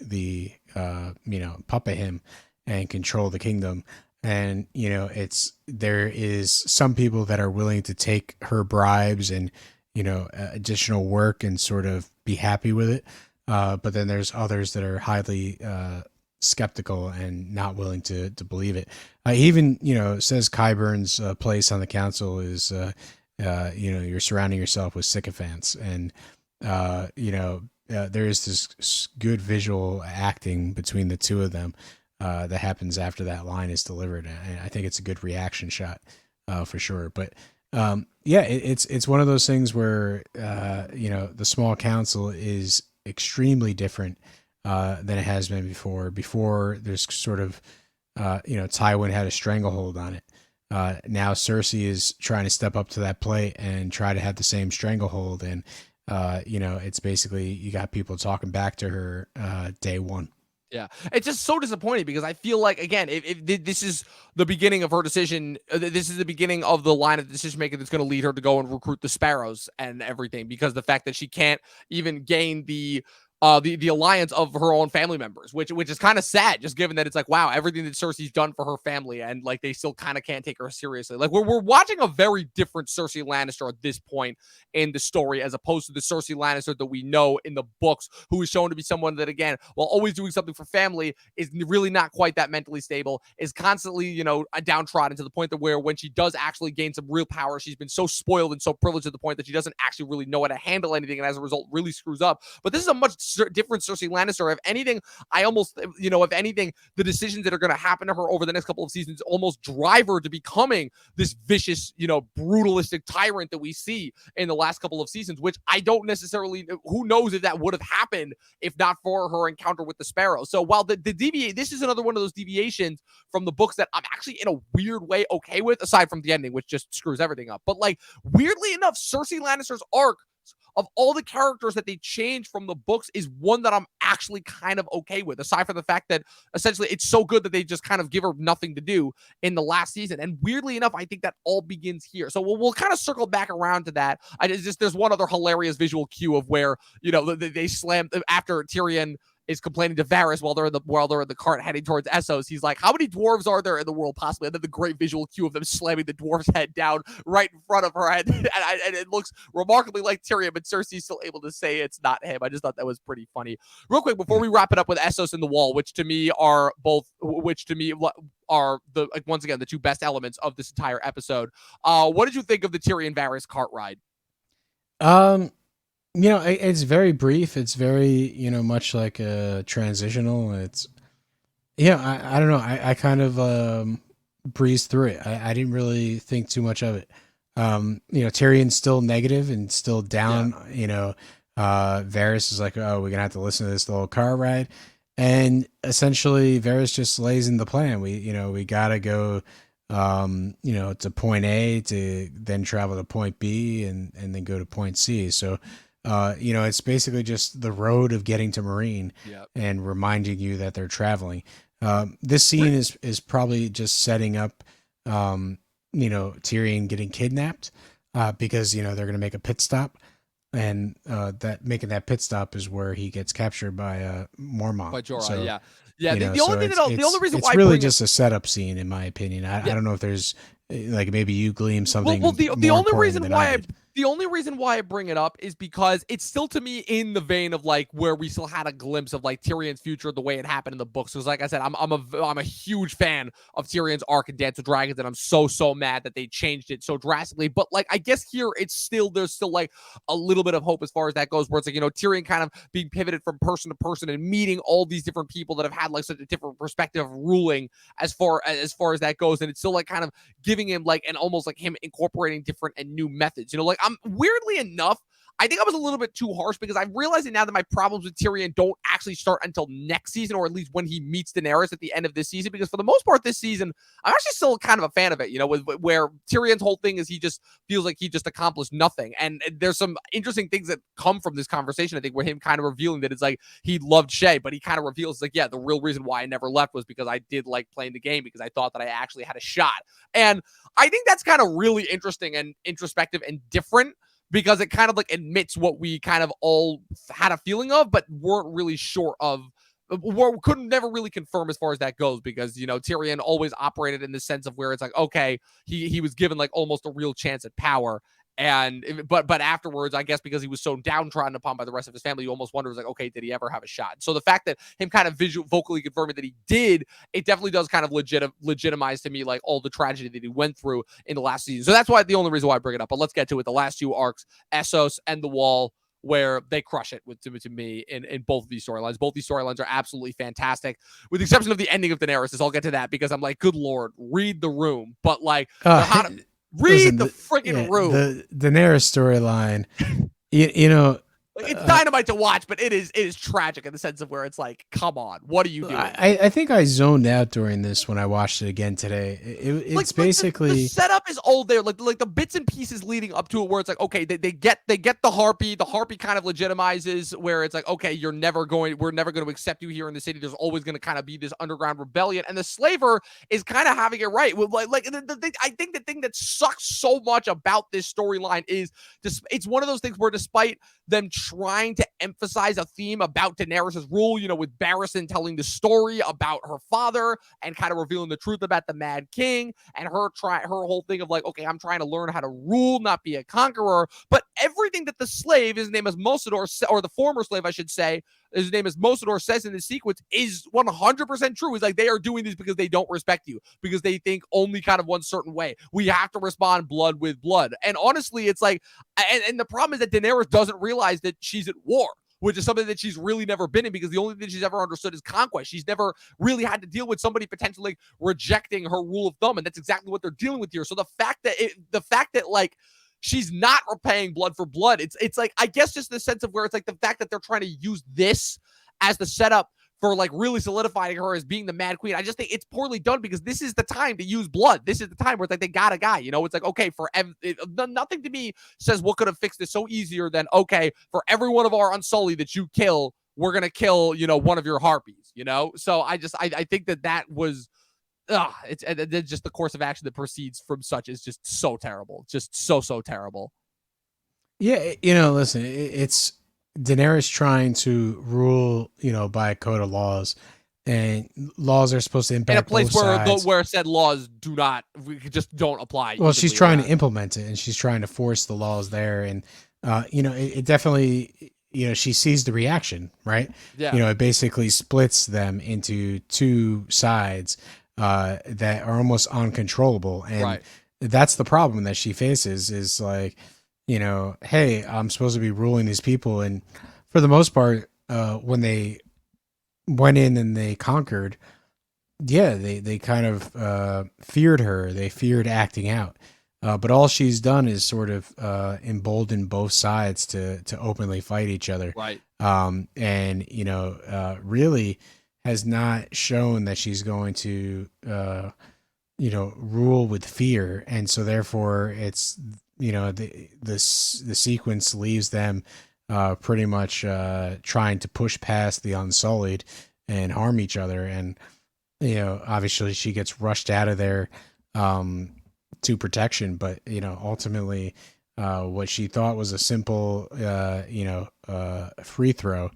him and control the kingdom. And, there is some people that are willing to take her bribes and, additional work and sort of be happy with it. But then there's others that are highly skeptical and not willing to believe it. He even, says Qyburn's place on the council is, you're surrounding yourself with sycophants. And, there is this good visual acting between the two of them that happens after that line is delivered. And I think it's a good reaction shot for sure. But it's one of those things where, the small council is extremely different than it has been before. Before, there's sort of Tywin had a stranglehold on it. Now Cersei is trying to step up to that plate and try to have the same stranglehold. And, it's basically you got people talking back to her day one. Yeah, it's just so disappointing because I feel like, again, if this is the beginning of her decision, this is the beginning of the line of decision making that's going to lead her to go and recruit the sparrows and everything, because the fact that she can't even gain the alliance of her own family members, which is kind of sad, just given that it's like, wow, everything that Cersei's done for her family, and like they still kind of can't take her seriously. Like we're watching a very different Cersei Lannister at this point in the story, as opposed to the Cersei Lannister that we know in the books, who is shown to be someone that, again, while always doing something for family, is really not quite that mentally stable, is constantly, downtrodden, to the point that where when she does actually gain some real power, she's been so spoiled and so privileged to the point that she doesn't actually really know how to handle anything, and as a result really screws up. But this is a much different Cersei Lannister. If anything, if anything, the decisions that are going to happen to her over the next couple of seasons almost drive her to becoming this vicious, brutalistic tyrant that we see in the last couple of seasons, which I don't necessarily, who knows if that would have happened if not for her encounter with the Sparrow. So while this is another one of those deviations from the books that I'm actually in a weird way okay with, aside from the ending, which just screws everything up. But like, weirdly enough, Cersei Lannister's arc, of all the characters that they changed from the books, is one that I'm actually kind of okay with, aside from the fact that essentially it's so good that they just kind of give her nothing to do in the last season. And weirdly enough, I think that all begins here. So we'll kind of circle back around to that. There's one other hilarious visual cue of where, they slam after Tyrion is complaining to Varys while they're in the cart heading towards Essos. He's like, how many dwarves are there in the world possibly? And then the great visual cue of them slamming the dwarf's head down right in front of her head. And it looks remarkably like Tyrion, but Cersei's still able to say it's not him. I just thought that was pretty funny. Real quick, before we wrap it up with Essos and the Wall, which to me are the, like, once again, the two best elements of this entire episode. What did you think of the Tyrion Varys cart ride? It's very brief. It's very, much like a transitional. It's, I don't know. I kind of breezed through it. I didn't really think too much of it. Tyrion's still negative and still down. Yeah. Varys is like, oh, we're going to have to listen to this little car ride. And essentially, Varys just lays in the plan. We got to go, to point A to then travel to point B and then go to point C. So, it's basically just the road of getting to Meereen. Yep. And reminding you that they're traveling. This scene is probably just setting up, Tyrion getting kidnapped, because, they're going to make a pit stop, and making that pit stop is where he gets captured by Mormont. By Jorah, so, yeah. The only reason why it's really just a setup scene, in my opinion. I don't know if there's, like, maybe you glean something. Well, the only reason why I bring it up is because it's still, to me, in the vein of like where we still had a glimpse of like Tyrion's future the way it happened in the books. Because like I said, I'm a huge fan of Tyrion's arc in Dance with Dragons, and I'm so mad that they changed it so drastically. But like, I guess here there's still like a little bit of hope as far as that goes, where it's like, Tyrion kind of being pivoted from person to person and meeting all these different people that have had like such a different perspective of ruling as far as that goes, and it's still like kind of giving him like, and almost like him incorporating different and new methods. Like, I'm weirdly enough, I think I was a little bit too harsh, because I'm realizing now that my problems with Tyrion don't actually start until next season, or at least when he meets Daenerys at the end of this season, because for the most part this season, I'm actually still kind of a fan of it, where Tyrion's whole thing is he just feels like he just accomplished nothing. And there's some interesting things that come from this conversation, I think, where him kind of revealing that it's like he loved Shay, but he kind of reveals like, yeah, the real reason why I never left was because I did like playing the game, because I thought that I actually had a shot. And I think that's kind of really interesting and introspective and different, because it kind of like admits what we kind of all had a feeling of, but weren't really sure of, or couldn't never really confirm as far as that goes, because, Tyrion always operated in the sense of where it's like, okay, he was given like almost a real chance at power. But afterwards, I guess because he was so downtrodden upon by the rest of his family, you almost wonder, like, okay, did he ever have a shot? So the fact that him kind of vocally confirming that he did, it definitely does kind of legitimize to me like all the tragedy that he went through in the last season. So that's the only reason why I bring it up. But let's get to it. The last two arcs, Essos and the Wall, where they crush it to me in both of these storylines. Both these storylines are absolutely fantastic, with the exception of the ending of Daenerys. I'll get to that, because I'm like, good Lord, read the room. But like, read the freaking room. The Daenerys storyline, you know, Like, it's dynamite to watch, but it is tragic in the sense of where it's like, come on, what are you doing? I think I zoned out during this when I watched it again today. It's The basically setup is old there, like the bits and pieces leading up to it, where it's like, okay, they get the harpy kind of legitimizes where it's like, okay, we're never going to accept you here in the city. There's always going to kind of be this underground rebellion, and the slaver is kind of having it right. With I think the thing that sucks so much about this storyline is just, it's one of those things where despite them trying to emphasize a theme about Daenerys' rule, with Barristan telling the story about her father and kind of revealing the truth about the Mad King, and her whole thing of like, okay, I'm trying to learn how to rule, not be a conqueror. But everything that the slave, his name is Mosador, or the former slave, I should say, his name is Mosador, says in the sequence is 100% true. He's like, they are doing this because they don't respect you, because they think only kind of one certain way. We have to respond blood with blood. And honestly, it's like, and the problem is that Daenerys doesn't realize that she's at war, which is something that she's really never been in, because the only thing she's ever understood is conquest. She's never really had to deal with somebody potentially rejecting her rule of thumb, and that's exactly what they're dealing with here. So the fact that like she's not repaying blood for blood, it's like, I guess just the sense of where it's like the fact that they're trying to use this as the setup for like really solidifying her as being the Mad Queen. I just think it's poorly done, because this is the time to use blood. This is the time where it's like they got a guy. It's like, okay, nothing to me says what could have fixed this so easier than, okay, for every one of our Unsullied that you kill, we're gonna kill one of your harpies. So I think that was. It's just the course of action that proceeds from such is just so terrible, just so terrible. Yeah, listen, it's Daenerys trying to rule, by a code of laws, and laws are supposed to impact in a place both sides. where said laws just don't apply. Well, she's trying to implement it, and she's trying to force the laws there, and it definitely, she sees the reaction, right? Yeah. It basically splits them into two sides that are almost uncontrollable, and right. That's the problem that she faces, is like, hey, I'm supposed to be ruling these people. And for the most part, when they went in and they conquered, yeah, they kind of feared her. They feared acting out. But all she's done is sort of embolden both sides to openly fight each other. Right. And, really has not shown that she's going to, rule with fear. And so therefore it's, the sequence leaves them pretty much trying to push past the Unsullied and harm each other. And, obviously she gets rushed out of there to protection, but, ultimately what she thought was a simple, free throw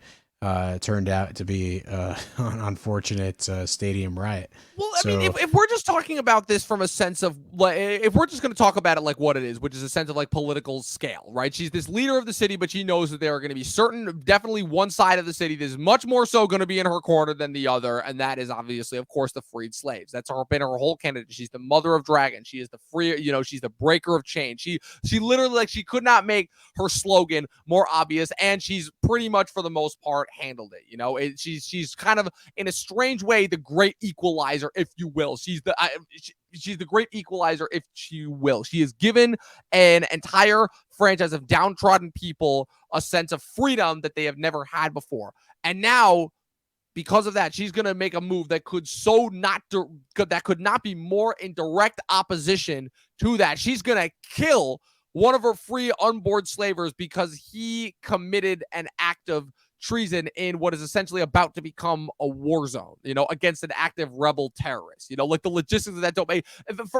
turned out to be an unfortunate stadium riot. Well, I mean, if we're just talking about this from a sense of, like, if we're just going to talk about it like what it is, which is a sense of like political scale, right? She's this leader of the city, but she knows that there are going to be definitely one side of the city that is much more so going to be in her corner than the other, and that is obviously, of course, the freed slaves. That's been her whole candidate. She's the mother of dragons. She is the free, she's the breaker of chains. She literally, like, she could not make her slogan more obvious, and she's pretty much for the most part handled it. She's kind of, in a strange way, the great equalizer, if you will. She's the great equalizer, if you will. She has given an entire franchise of downtrodden people a sense of freedom that they have never had before. And now, because of that, she's going to make a move that could not be more in direct opposition to that. She's going to kill one of her free unborn slavers because he committed an act of treason in what is essentially about to become a war zone, against an active rebel terrorist. Like, the logistics of that don't make,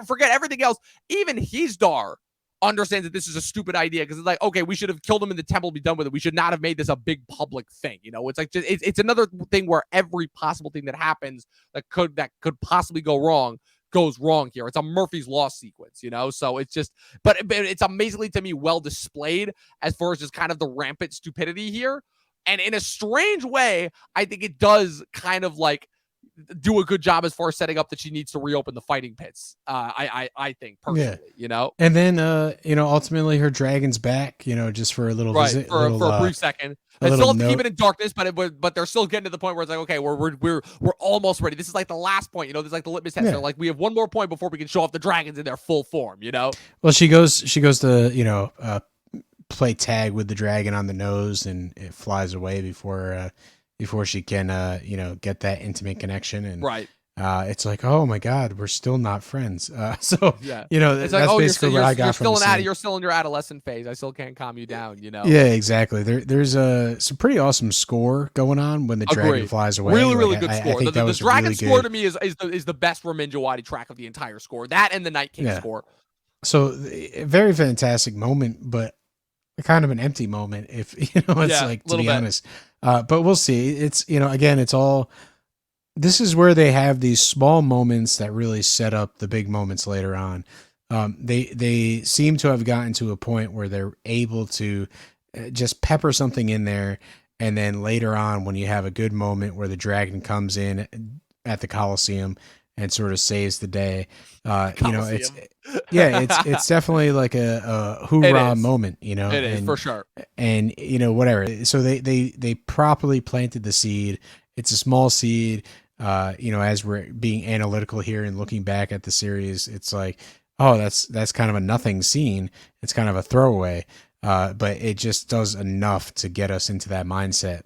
forget everything else. Even Hisdar understands that this is a stupid idea, because it's like, okay, we should have killed him in the temple, be done with it. We should not have made this a big public thing. It's like, it's another thing where every possible thing that happens that could possibly go wrong goes wrong here. It's a Murphy's Law sequence, so it's just, but it's amazingly, to me, well displayed as far as just kind of the rampant stupidity here. And in a strange way, I think it does kind of like do a good job as far as setting up that she needs to reopen the fighting pits. I think personally, And then ultimately her dragon's back, just for a little visit, for a brief second. They still have to keep it in darkness, but they're still getting to the point where it's like, okay, we're almost ready. This is like the last point, this is like the litmus test. Yeah. Like, we have one more point before we can show off the dragons in their full form, Well, she goes to play tag with the dragon on the nose, and it flies away before she can get that intimate connection. And Right. it's like, oh my God, we're still not friends. So Yeah. that's It's like, oh, basically what I got from the scene. you're still in your adolescent phase. I still can't calm you down, Yeah, exactly. There's some pretty awesome score going on when the dragon flies away. Really, really good score. I think that was dragon really score good. to me is the best Ramin Djawadi track of the entire score. That and the Night King score. So a very fantastic moment, but kind of an empty moment if it's like, to be honest. But we'll see. It's again, it's all, this is where they have these small moments that really set up the big moments later on. They seem to have gotten to a point where they're able to just pepper something in there, and then later on, when you have a good moment where the dragon comes in at the Colosseum and sort of saves the day, it's definitely like a hoorah moment, It is for sure. And whatever. So they properly planted the seed. It's a small seed. As we're being analytical here and looking back at the series, it's like, oh, that's kind of a nothing scene. It's kind of a throwaway. But it just does enough to get us into that mindset,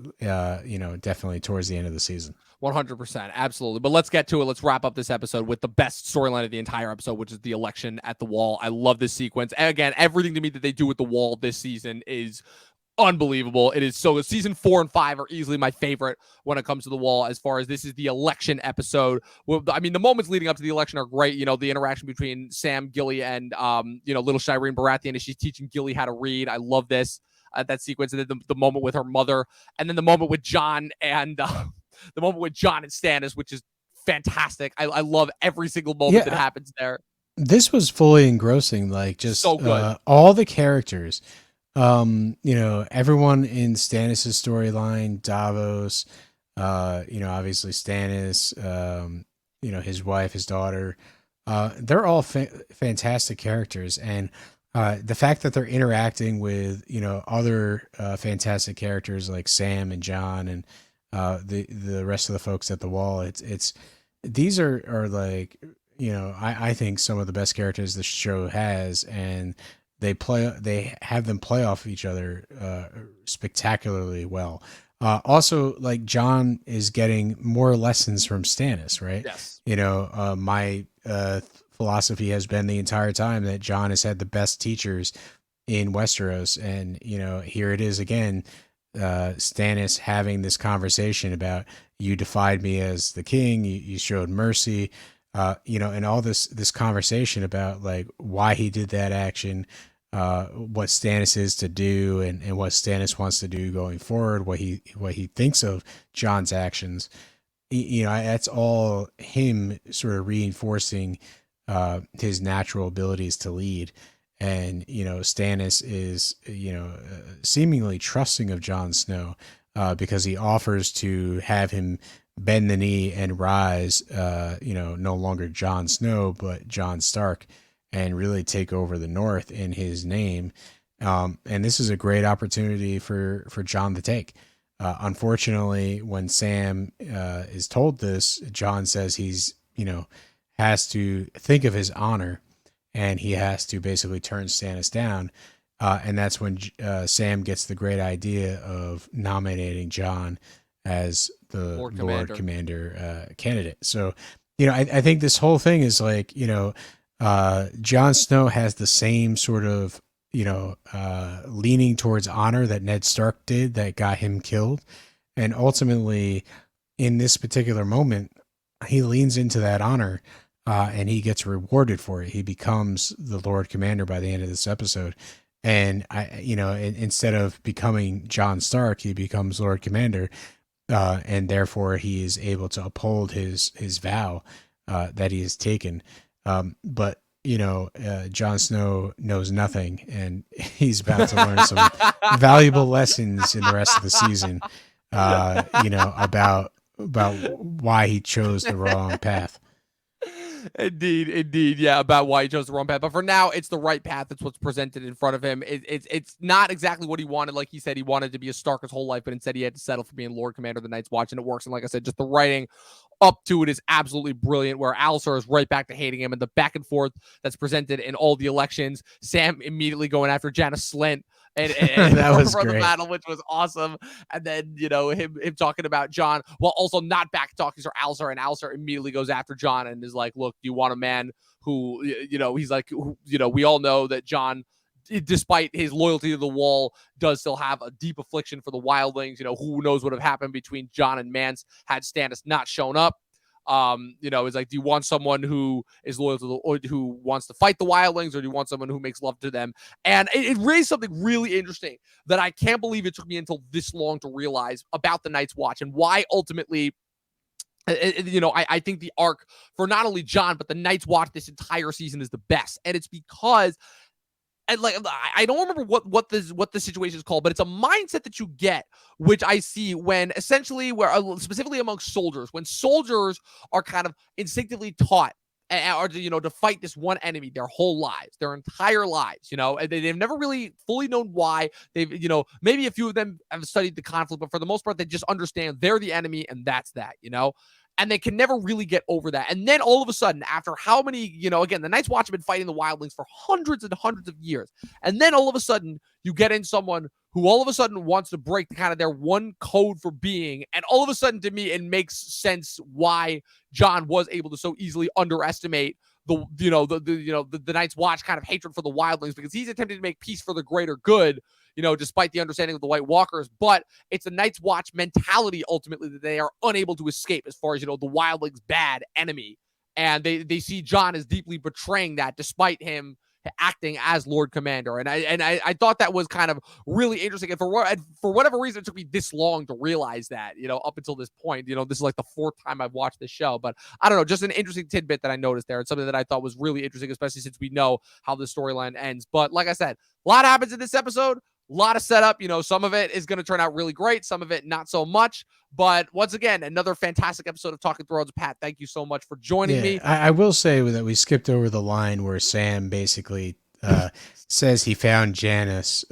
definitely towards the end of the season. 100%. Absolutely. But let's get to it. Let's wrap up this episode with the best storyline of the entire episode, which is the election at the Wall. I love this sequence. And again, everything to me that they do with the Wall this season is unbelievable. It is so good. Season 4 and 5 are easily my favorite when it comes to the Wall, as far as this is the election episode. I mean, the moments leading up to the election are great. The interaction between Sam, Gilly, and little Shireen Baratheon as she's teaching Gilly how to read. I love this. That sequence, and then the moment with her mother, and then the moment with Jon and Stannis, which is fantastic. I love every single moment that happens there. This was fully engrossing, like just so good. All the characters. Everyone in Stannis' storyline, Davos, obviously Stannis, his wife, his daughter, they're all fantastic characters. And the fact that they're interacting with, other fantastic characters like Sam and Jon and the rest of the folks at the Wall, these are like, I think some of the best characters the show has, and they have them play off each other spectacularly well. Also, like, Jon is getting more lessons from Stannis, right? Yes. My philosophy has been the entire time that Jon has had the best teachers in Westeros, and here it is again. Stannis having this conversation about, you defied me as the king, you showed mercy, and all this conversation about like why he did that action, what Stannis is to do, and what Stannis wants to do going forward, what he thinks of Jon's actions. That's all him sort of reinforcing his natural abilities to lead. And Stannis is seemingly trusting of Jon Snow, because he offers to have him bend the knee and rise, no longer Jon Snow but Jon Stark, and really take over the North in his name. And this is a great opportunity for Jon to take. Unfortunately, when Sam is told this, Jon says he's has to think of his honor, and he has to basically turn Stannis down. And that's when Sam gets the great idea of nominating Jon as the Lord Commander candidate. So, I think this whole thing is like, Jon Snow has the same sort of, leaning towards honor that Ned Stark did that got him killed. And ultimately, in this particular moment, he leans into that honor. And he gets rewarded for it. He becomes the Lord Commander by the end of this episode. And instead of becoming Jon Stark, he becomes Lord Commander, and therefore he is able to uphold his vow that he has taken. But Jon Snow knows nothing, and he's about to learn some valuable lessons in the rest of the season. About why he chose the wrong path. Indeed. Yeah, about why he chose the wrong path. But for now, it's the right path. It's what's presented in front of him. It's not exactly what he wanted. Like he said, he wanted to be a Stark his whole life, but instead he had to settle for being Lord Commander of the Night's Watch, and it works. And like I said, just the writing up to it is absolutely brilliant, where Alcer is right back to hating him, and the back and forth that's presented in all the elections. Sam immediately going after Janis Slint and That was for the great. battle, which was awesome. And then, him talking about Jon while also not back talking to Alcer, and Alcer immediately goes after Jon and is like, look, do you want a man who, he's like, we all know that Jon, despite his loyalty to the wall, does still have a deep affliction for the wildlings. Who knows what would have happened between Jon and Mance had Stannis not shown up. It's like, do you want someone who is loyal to or who wants to fight the wildlings, or do you want someone who makes love to them? And it raised something really interesting that I can't believe it took me until this long to realize about the Night's Watch, and why ultimately, I think the arc for not only Jon but the Night's Watch this entire season is the best. And it's because, and like, I don't remember what the situation is called, but it's a mindset that you get, which I see when essentially, where specifically amongst soldiers, when soldiers are kind of instinctively taught or to fight this one enemy their whole lives, their entire lives, and they've never really fully known why. They've, maybe a few of them have studied the conflict, but for the most part, they just understand they're the enemy and that's that, and they can never really get over that. And then all of a sudden, after how many, again, the Night's Watch have been fighting the wildlings for hundreds and hundreds of years. And then all of a sudden, you get in someone who all of a sudden wants to break kind of their one code for being. And all of a sudden, to me, it makes sense why Jon was able to so easily underestimate the Night's Watch kind of hatred for the wildlings, because he's attempting to make peace for the greater good, despite the understanding of the White Walkers. But it's the Night's Watch mentality ultimately that they are unable to escape, as far as, the wildlings' bad enemy. And they see Jon as deeply betraying that, despite him acting as Lord Commander. And I thought that was kind of really interesting. And for whatever reason, it took me this long to realize that, up until this point. This is like the fourth time I've watched this show. But I don't know, just an interesting tidbit that I noticed there, and something that I thought was really interesting, especially since we know how the storyline ends. But like I said, a lot happens in this episode. A lot of setup. Some of it is going to turn out really great. Some of it not so much. But once again, another fantastic episode of Talkin Thrones. Pat, thank you so much for joining me. I will say that we skipped over the line where Sam basically says he found Janis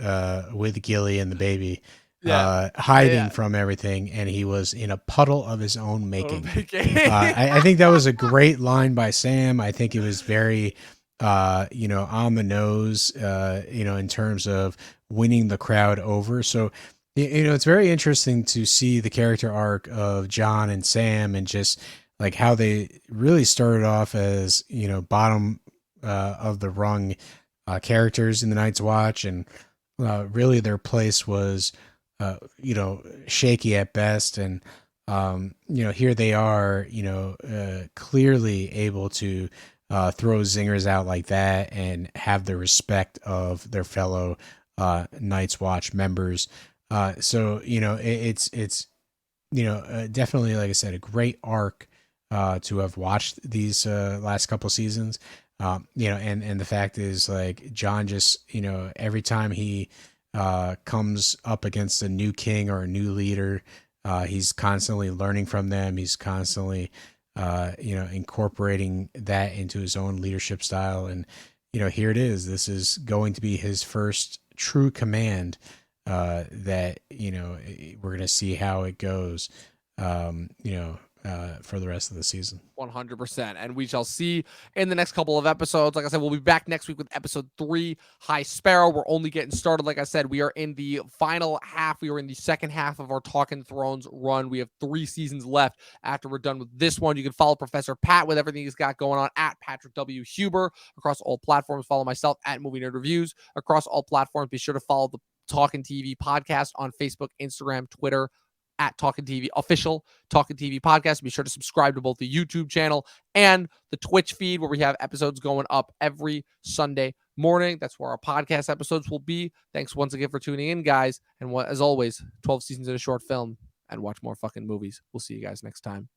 with Gilly and the baby hiding from everything, and he was in a puddle of his own making. I think that was a great line by Sam. I think it was very on the nose, in terms of winning the crowd over. So, it's very interesting to see the character arc of Jon and Sam, and just like how they really started off as, bottom of the rung characters in the Night's Watch. And really their place was, shaky at best. And, here they are, clearly able to throw zingers out like that and have the respect of their fellow Night's Watch members. So it's definitely, like I said, a great arc to have watched these last couple seasons. And the fact is, like, Jon just, every time he comes up against a new king or a new leader, he's constantly learning from them. He's constantly incorporating that into his own leadership style. And, here it is. This is going to be his first true command that, we're going to see how it goes, for the rest of the season. 100%. And we shall see in the next couple of episodes. Like I said, we'll be back next week with episode 3, High Sparrow. We're only getting started. Like I said, we are in the final half. We are in the second half of our Talkin Thrones run. We have 3 seasons left after we're done with this one. You can follow Professor Pat with everything he's got going on at Patrick W. Huber across all platforms. Follow myself at Movie Nerd Reviews across all platforms. Be sure to follow the Talkin TV podcast on Facebook, Instagram, Twitter, at Talkin TV Official, Talkin TV Podcast. Be sure to subscribe to both the YouTube channel and the Twitch feed, where we have episodes going up every Sunday morning. That's where our podcast episodes will be. Thanks once again for tuning in, guys. And as always, 12 seasons in a short film, and watch more fucking movies. We'll see you guys next time.